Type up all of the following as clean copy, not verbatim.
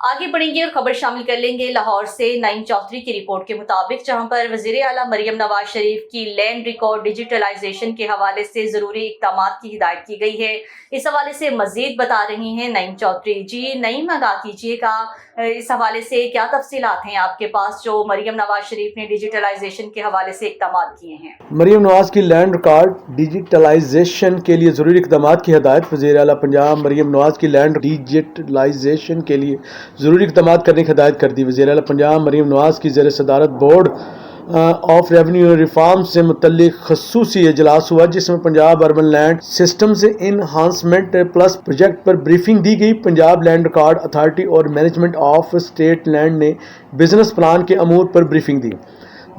آگے بڑھیں گے اور خبر شامل کر لیں گے لاہور سے نعیم چودھری کی رپورٹ کے مطابق، جہاں پر وزیر اعلیٰ مریم نواز شریف کی لینڈ ریکارڈ ڈیجیٹلائزیشن کے حوالے سے ضروری اقدامات کی ہدایت کی گئی ہے۔ اس حوالے سے مزید بتا رہی ہیں نعیم چودھری۔ جی نعیم، آگاہ کیجیے گا، اس حوالے سے کیا تفصیلات ہیں آپ کے پاس جو مریم نواز شریف نے ڈیجیٹلائزیشن کے حوالے سے اقدامات کیے ہیں؟ مریم نواز کی لینڈ ریکارڈ ڈیجیٹلائزیشن کے لیے ضروری اقدامات کی ہدایت۔ وزیر اعلیٰ پنجاب مریم نواز کی لینڈ ڈیجیٹلائزیشن کے لیے ضروری اقدامات کرنے کی ہدایت کر دی۔ وزیر اعلیٰ پنجاب مریم نواز کی زیر صدارت بورڈ آف ریونیو ریفارم سے متعلق خصوصی اجلاس ہوا، جس میں Punjab urban land systems enhancement plus project پر بریفنگ دی گئی۔ پنجاب لینڈ ریکارڈ اتھارٹی اور مینجمنٹ آف اسٹیٹ لینڈ نے بزنس پلان کے امور پر بریفنگ دی۔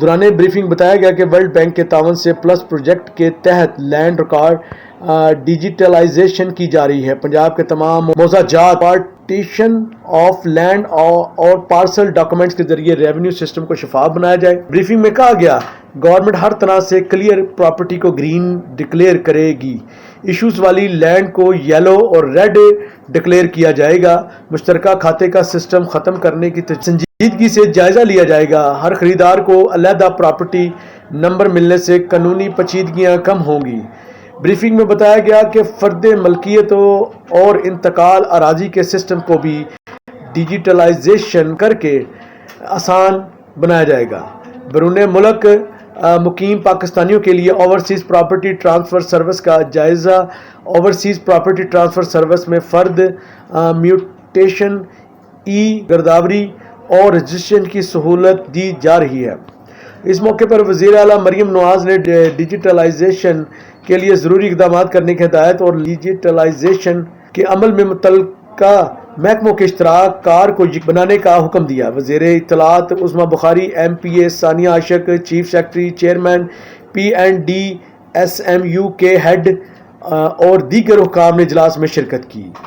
دوران بریفنگ بتایا گیا کہ ورلڈ بینک کے تعاون سے پلس پروجیکٹ کے تحت لینڈ ریکارڈ ڈیجیٹلائزیشن کی جا رہی ہے۔ پنجاب کے تمام موضوع جات پارٹیشن آف لینڈ اور پارسل ڈاکومنٹس کے ذریعے ریونیو سسٹم کو شفاف بنایا جائے۔ بریفنگ میں کہا گیا گورنمنٹ ہر طرح سے کلیئر پراپرٹی کو گرین ڈکلیئر کرے گی، ایشوز والی لینڈ کو یلو اور ریڈ ڈکلیئر کیا جائے گا، مشترکہ کھاتے کا سسٹم ختم کرنے کی سنجیدگی سے جائزہ لیا جائے گا، ہر خریدار کو علیحدہ پراپرٹی نمبر ملنے سے قانونی پیچیدگیاں کم ہوں گی۔ بریفنگ میں بتایا گیا کہ فرد ملکیت اور انتقال اراضی کے سسٹم کو بھی ڈیجیٹلائزیشن کر کے آسان بنایا جائے گا۔ بیرون ملک مقیم پاکستانیوں کے لیے اوورسیز پراپرٹی ٹرانسفر سروس کا جائزہ۔ اوورسیز پراپرٹی ٹرانسفر سروس میں فرد میوٹیشن، ای گرداوری اور رجسٹریشن کی سہولت دی جا رہی ہے۔ اس موقع پر وزیر اعلیٰ مریم نواز نے ڈیجیٹلائزیشن کے لیے ضروری اقدامات کرنے کی ہدایت اور ڈیجیٹلائزیشن کے عمل میں متعلقہ محکموں کے اشتراک کار کو بنانے کا حکم دیا۔ وزیر اطلاعات عظمیٰ بخاری، ایم پی اے ثانیہ عاشق، chief secretary, chairman PND SMU کے ہیڈ اور دیگر حکام نے اجلاس میں شرکت کی۔